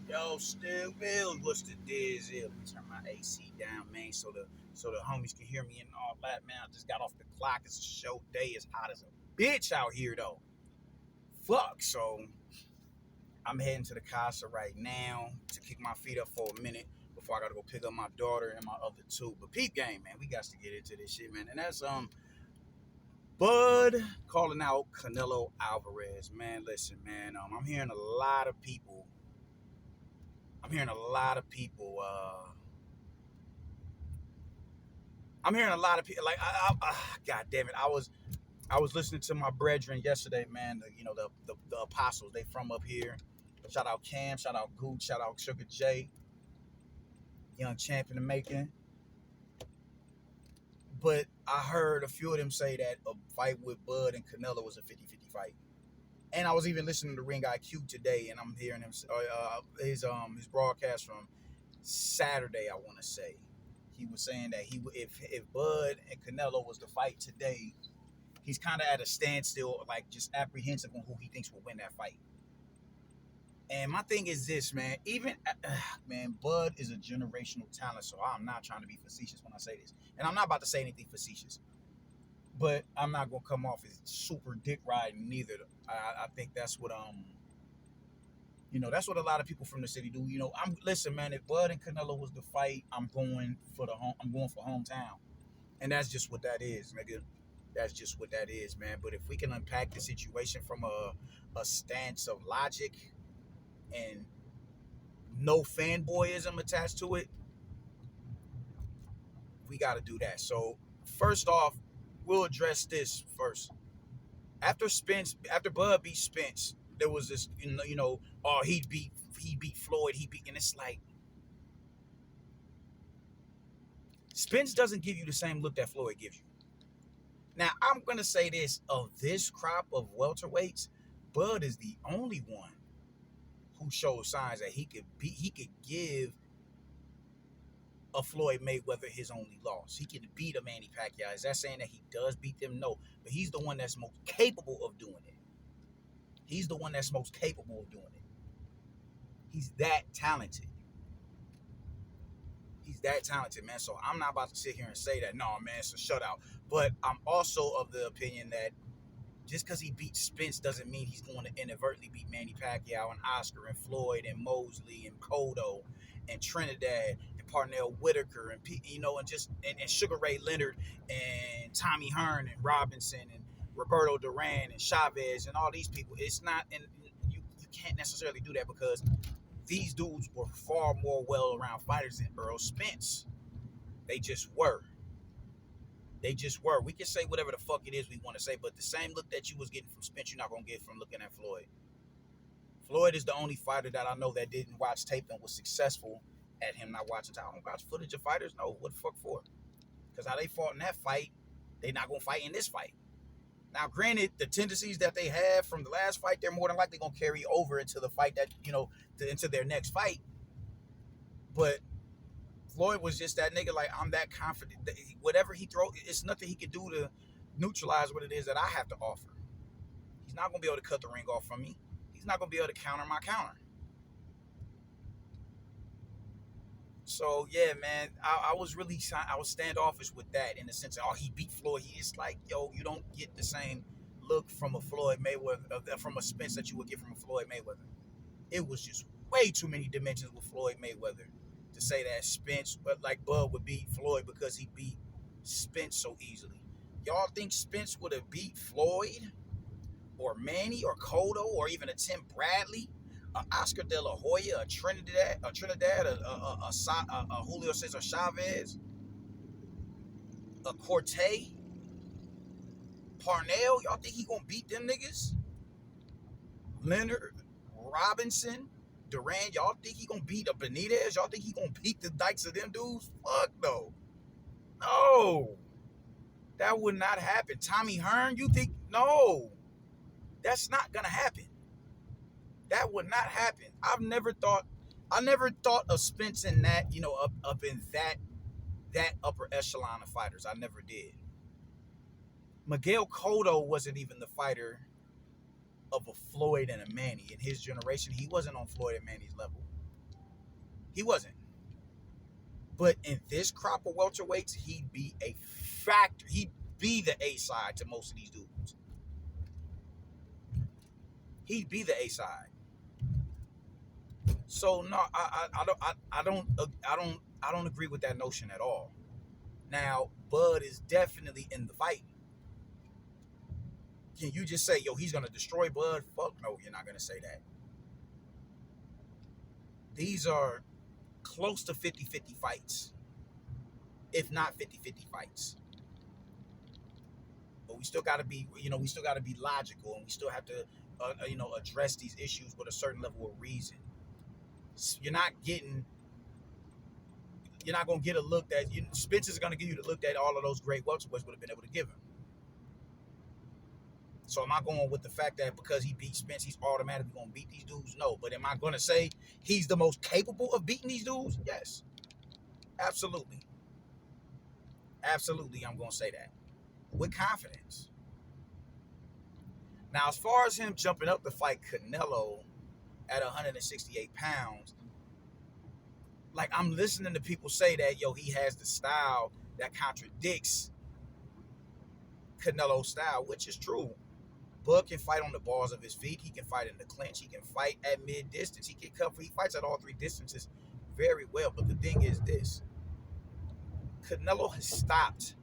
Yo, still Bills, what's the diz? Yeah, turn my AC down, man, so the homies can hear me and all that, man. I just got off the clock. It's a show day. It's hot as a bitch out here, though. Fuck. So I'm heading to the casa right now to kick my feet up for a minute before I gotta go pick up my daughter and my other two. But peep game, man, we got to get into this shit, man. And that's Bud calling out Canelo Alvarez, man. Listen, man, I'm hearing a lot of people. I'm hearing a lot of people. I'm hearing a lot of people like, God damn it, I was listening to my brethren yesterday, man. The apostles, they from up here. Shout out Cam, shout out Gooch, shout out Sugar J, young champ in the making. But I heard a few of them say that a fight with Bud and Canelo was a 50-50 fight. And I was even listening to Ring IQ today, and I'm hearing him his broadcast from Saturday, I want to say. He was saying that if Bud and Canelo was to fight today, he's kind of at a standstill, like just apprehensive on who he thinks will win that fight. And my thing is this, man. Man, Bud is a generational talent, so I'm not trying to be facetious when I say this, and I'm not about to say anything facetious. But I'm not gonna come off as super dick riding neither. I think that's what that's what a lot of people from the city do. Listen, man. If Bud and Canelo was the fight, I'm going for the home. I'm going for hometown, and that's just what that is, nigga. That's just what that is, man. But if we can unpack the situation from a stance of logic and no fanboyism attached to it, we got to do that. So first off, we'll address this first. After Bud beat Spence, there was this, oh, he beat Floyd, and it's like Spence doesn't give you the same look that Floyd gives you. Now I'm gonna say this: of this crop of welterweights, Bud is the only one who shows signs that he could give a Floyd Mayweather his only loss. He could beat a Manny Pacquiao. Is that saying that he does beat them? No, but he's the one that's most capable of doing it. He's the one that's most capable of doing it. He's that talented. He's that talented, man. So I'm not about to sit here and say that, no, man, it's a shutout. But I'm also of the opinion that just because he beat Spence doesn't mean he's going to inadvertently beat Manny Pacquiao and Oscar and Floyd and Mosley and Cotto and Trinidad and Parnell Whitaker and Sugar Ray Leonard and Tommy Hearn and Robinson and Roberto Duran and Chavez and all these people. It's not, and you can't necessarily do that because these dudes were far more well-rounded fighters than Earl Spence. They just were. They just were. We can say whatever the fuck it is we want to say, but the same look that you was getting from Spence, you're not going to get from looking at Floyd. Floyd is the only fighter that I know that didn't watch tape and was successful at him not watching tape. I don't watch footage of fighters. No, what the fuck for? Because how they fought in that fight, they not going to fight in this fight. Now, granted, the tendencies that they have from the last fight, they're more than likely going to carry over into the fight that, into their next fight. But Floyd was just that nigga, like, I'm that confident. Whatever he throw, it's nothing he can do to neutralize what it is that I have to offer. He's not going to be able to cut the ring off from me. He's not going to be able to counter my counter. So, yeah, man, I was standoffish with that in the sense of, oh, he beat Floyd. It's like, yo, you don't get the same look from a Floyd Mayweather, from a Spence that you would get from a Floyd Mayweather. It was just way too many dimensions with Floyd Mayweather to say that Spence, but like Bud would beat Floyd because he beat Spence so easily. Y'all think Spence would have beat Floyd or Manny or Cotto or even a Tim Bradley, a Oscar De La Hoya, a Trinidad, a Julio Cesar Chavez, a Corte, Parnell? Y'all think he gonna beat them niggas? Leonard, Robinson, Duran, y'all think he gonna beat a Benitez? Y'all think he gonna beat the dikes of them dudes? Fuck no. No. That would not happen. Tommy Hearn, you think? No. That's not gonna happen. That would not happen. I never thought of Spence in that, up in that upper echelon of fighters. I never did. Miguel Cotto wasn't even the fighter of a Floyd and a Manny. In his generation, he wasn't on Floyd and Manny's level. He wasn't. But in this crop of welterweights, he'd be a factor. He'd be the A side to most of these dudes. He'd be the A side. So no, I don't agree with that notion at all. Now, Bud is definitely in the fight. Can you just say, yo, he's gonna destroy Bud? Fuck no, you're not gonna say that. These are close to 50-50 fights, if not 50-50 fights. But we still got to be, we still got to be logical, and we still have to, address these issues with a certain level of reason. You're not getting, you're not gonna get a look that Spencer's gonna give you the look that all of those great welterweights would have been able to give him. So am I going with the fact that because he beat Spence, he's automatically gonna beat these dudes? No. But am I gonna say he's the most capable of beating these dudes? Yes, absolutely, absolutely. I'm gonna say that with confidence. Now, as far as him jumping up to fight Canelo at 168 pounds, like I'm listening to people say that, yo, he has the style that contradicts Canelo's style, which is true. Bud can fight on the balls of his feet. He can fight in the clinch. He can fight at mid distance. He can cover. He fights at all three distances very well. But the thing is this: Canelo has stopped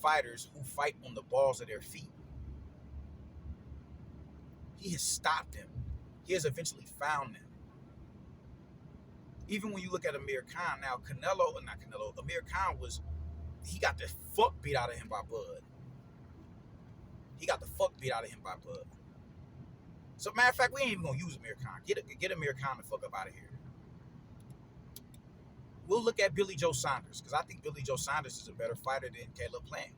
fighters who fight on the balls of their feet. He has stopped them. He has eventually found them. Even when you look at Amir Khan, now Amir Khan he got the fuck beat out of him by Bud. He got the fuck beat out of him by Bud. So, matter of fact, we ain't even gonna use Amir Khan. Get Amir Khan the fuck up out of here. We'll look at Billy Joe Saunders, because I think Billy Joe Saunders is a better fighter than Caleb Plant.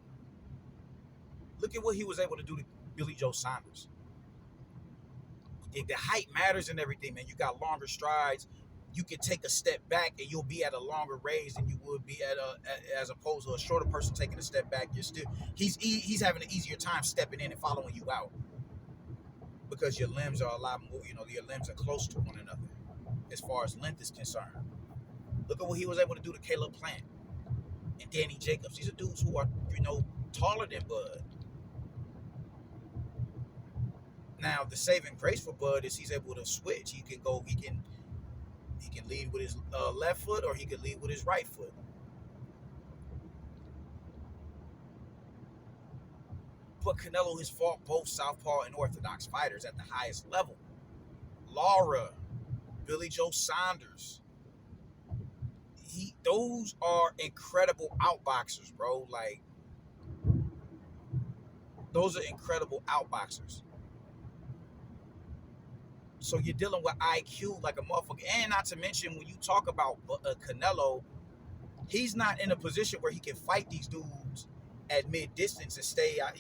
Look at what he was able to do to Billy Joe Saunders. The height matters and everything, man. You got longer strides. You can take a step back and you'll be at a longer raise than you would be as opposed to a shorter person taking a step back. He's having an easier time stepping in and following you out because your limbs are a lot more. Your limbs are close to one another as far as length is concerned. Look at what he was able to do to Caleb Plant and Danny Jacobs. These are dudes who are taller than Bud. Now the saving grace for Bud is he's able to switch. He can lead with his left foot or he can lead with his right foot. But Canelo has fought both southpaw and orthodox fighters at the highest level. Lara, Billy Joe Saunders. Those are incredible outboxers, bro. Like, those are incredible outboxers. So you're dealing with IQ like a motherfucker. And not to mention, when you talk about Canelo, he's not in a position where he can fight these dudes at mid-distance and stay at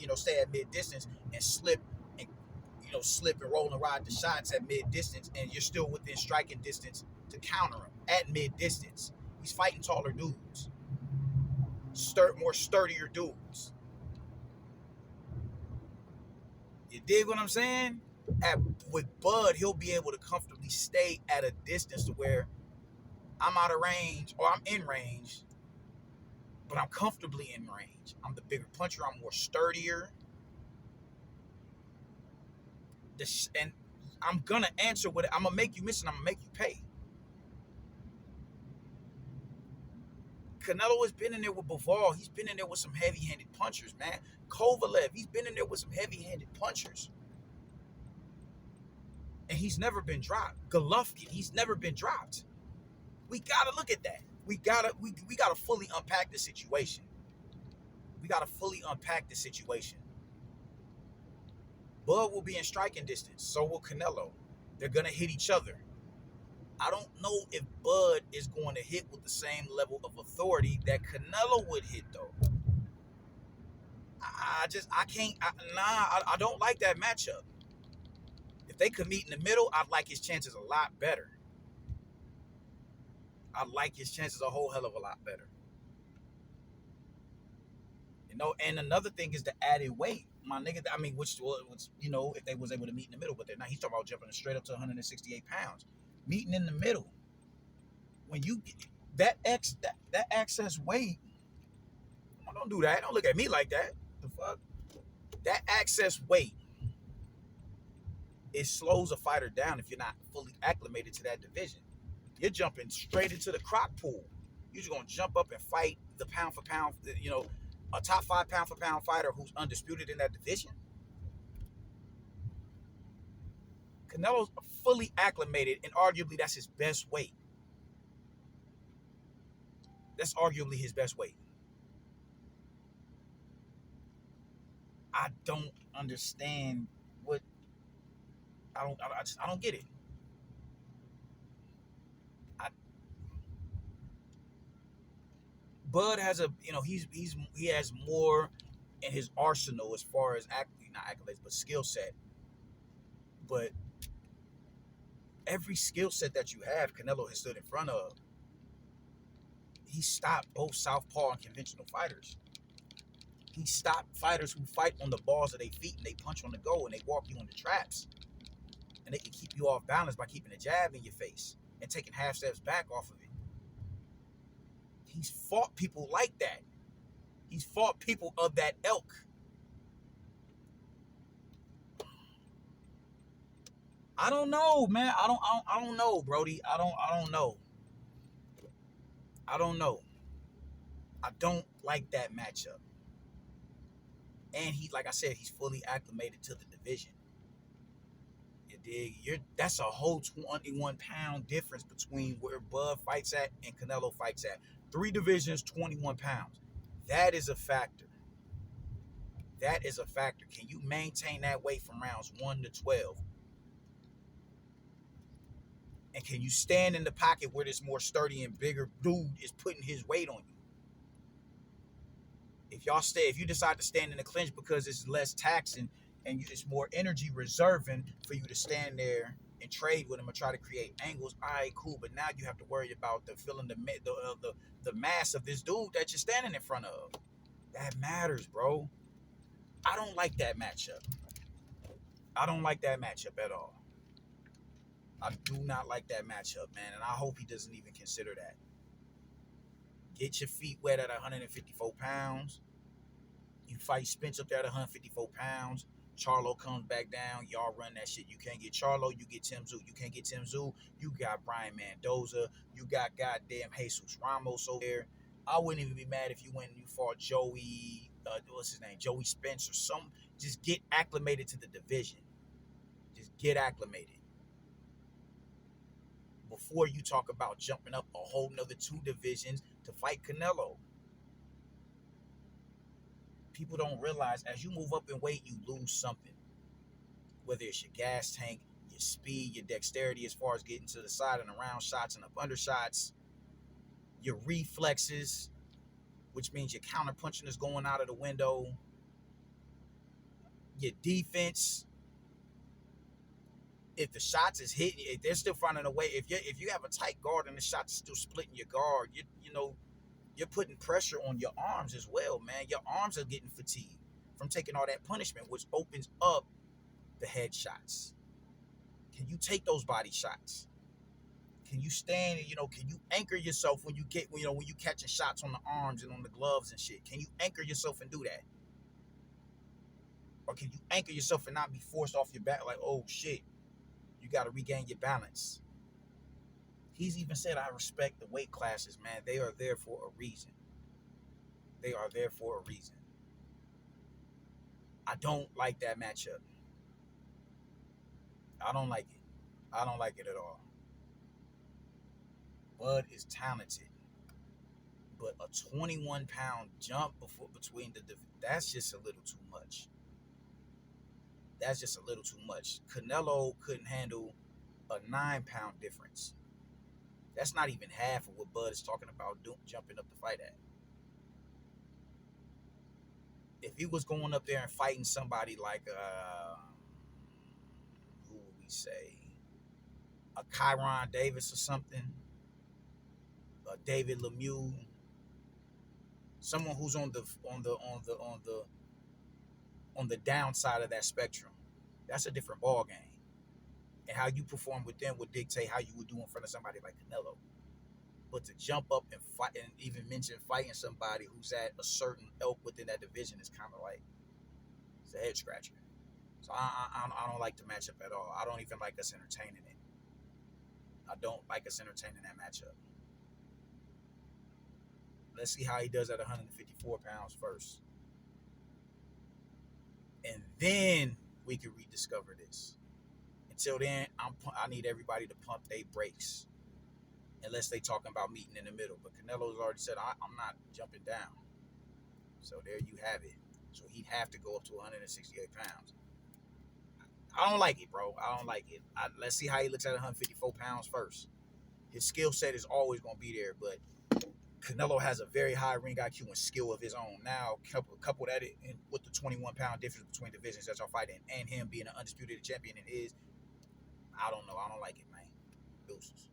mid-distance and slip and roll and ride the shots at mid-distance, and you're still within striking distance to counter him at mid-distance. He's fighting taller dudes, more sturdier dudes. You dig what I'm saying? With Bud, he'll be able to comfortably stay at a distance to where I'm out of range or I'm in range, but I'm comfortably in range. I'm the bigger puncher. I'm more sturdier. And I'm going to answer with it. I'm going to make you miss and I'm going to make you pay. Canelo has been in there with Bivol. He's been in there with some heavy-handed punchers, man. Kovalev, he's been in there with some heavy-handed punchers. And he's never been dropped. Golovkin, he's never been dropped. We gotta look at that. We gotta fully unpack the situation. Bud will be in striking distance. So will Canelo. They're gonna hit each other. I don't know if Bud is going to hit with the same level of authority that Canelo would hit, though. I don't like that matchup. If they could meet in the middle, I'd like his chances a lot better. I'd like his chances a whole hell of a lot better. And another thing is the added weight. My nigga, which if they was able to meet in the middle, but they're not. He's talking about jumping straight up to 168 pounds. Meeting in the middle. when you get that excess weight, don't do that. Don't look at me like that. The fuck? That excess weight, it slows a fighter down if you're not fully acclimated to that division. You're jumping straight into the crock pool. You're just gonna jump up and fight the pound for pound, a top 5 pound for pound fighter who's undisputed in that division. Canelo's fully acclimated, and arguably that's his best weight. That's arguably his best weight. I don't understand what I don't get it. I, Bud has he has more in his arsenal as far as not accolades but skill set. But every skill set that you have, Canelo has stood in front of. He stopped both southpaw and conventional fighters. He stopped fighters who fight on the balls of their feet and they punch on the go and they walk you into traps. And they can keep you off balance by keeping a jab in your face and taking half steps back off of it. He's fought people like that. He's fought people of that ilk. I don't know, man. I don't know, Brody. I don't know. I don't know. I don't like that matchup. And like I said, he's fully acclimated to the division. You dig? That's a whole 21-pound difference between where Bud fights at and Canelo fights at. 3 divisions, 21 pounds. That is a factor. That is a factor. Can you maintain that weight from rounds 1 to 12? And can you stand in the pocket where this more sturdy and bigger dude is putting his weight on you? If you decide to stand in the clinch because it's less taxing and it's more energy reserving for you to stand there and trade with him and try to create angles, all right, cool. But now you have to worry about feeling the mass of this dude that you're standing in front of. That matters, bro. I don't like that matchup. I don't like that matchup at all. I do not like that matchup, man, and I hope he doesn't even consider that. Get your feet wet at 154 pounds. You fight Spence up there at 154 pounds. Charlo comes back down. Y'all run that shit. You can't get Charlo. You get Tim Tszyu. You can't get Tim Tszyu. You got Brian Mendoza. You got goddamn Jesus Ramos over there. I wouldn't even be mad if you went and you fought Joey, what's his name? Joey Spence or something. Just get acclimated to the division. Just get acclimated. Before you talk about jumping up a whole nother 2 divisions to fight Canelo. People don't realize as you move up in weight, you lose something. Whether it's your gas tank, your speed, your dexterity as far as getting to the side and around shots and up under shots, your reflexes, which means your counter punching is going out of the window, your defense. If the shots is hitting, if they're still finding a way, if you have a tight guard and the shots is still splitting your guard, you're putting pressure on your arms as well, man. Your arms are getting fatigued from taking all that punishment, which opens up the headshots. Can you take those body shots? Can you stand? Can you anchor yourself when you catching shots on the arms and on the gloves and shit? Can you anchor yourself and do that? Or can you anchor yourself and not be forced off your back like, oh shit, you got to regain your balance? He's even said, I respect the weight classes, man. They are there for a reason. They are there for a reason. I don't like that matchup. I don't like it. I don't like it at all. Bud is talented. But a 21-pound jump between that's just a little too much. That's just a little too much. Canelo couldn't handle a 9-pound difference. That's not even half of what Bud is talking about jumping up to fight at. If he was going up there and fighting somebody like, who would we say, a Kyron Davis or something, a David Lemieux, someone who's on the downside of that spectrum, that's a different ball game. And how you perform with them would dictate how you would do in front of somebody like Canelo. But to jump up and fight and even mention fighting somebody who's at a certain elk within that division is kind of like it's a head scratcher. So I don't like the matchup at all. I don't even like us entertaining it. I don't like us entertaining that matchup. Let's see how he does at 154 pounds first, and then we can rediscover this. Until then, I need everybody to pump their brakes, unless they talking about meeting in the middle. But Canelo's already said I'm not jumping down. So there you have it. So he'd have to go up to 168 pounds. I don't like it, bro. I don't like it. Let's see how he looks at 154 pounds first. His skill set is always going to be there, but Canelo has a very high ring IQ and skill of his own. Now, couple that in with the 21-pound difference between divisions that y'all fighting and him being an undisputed champion in his, I don't know. I don't like it, man. Deuces.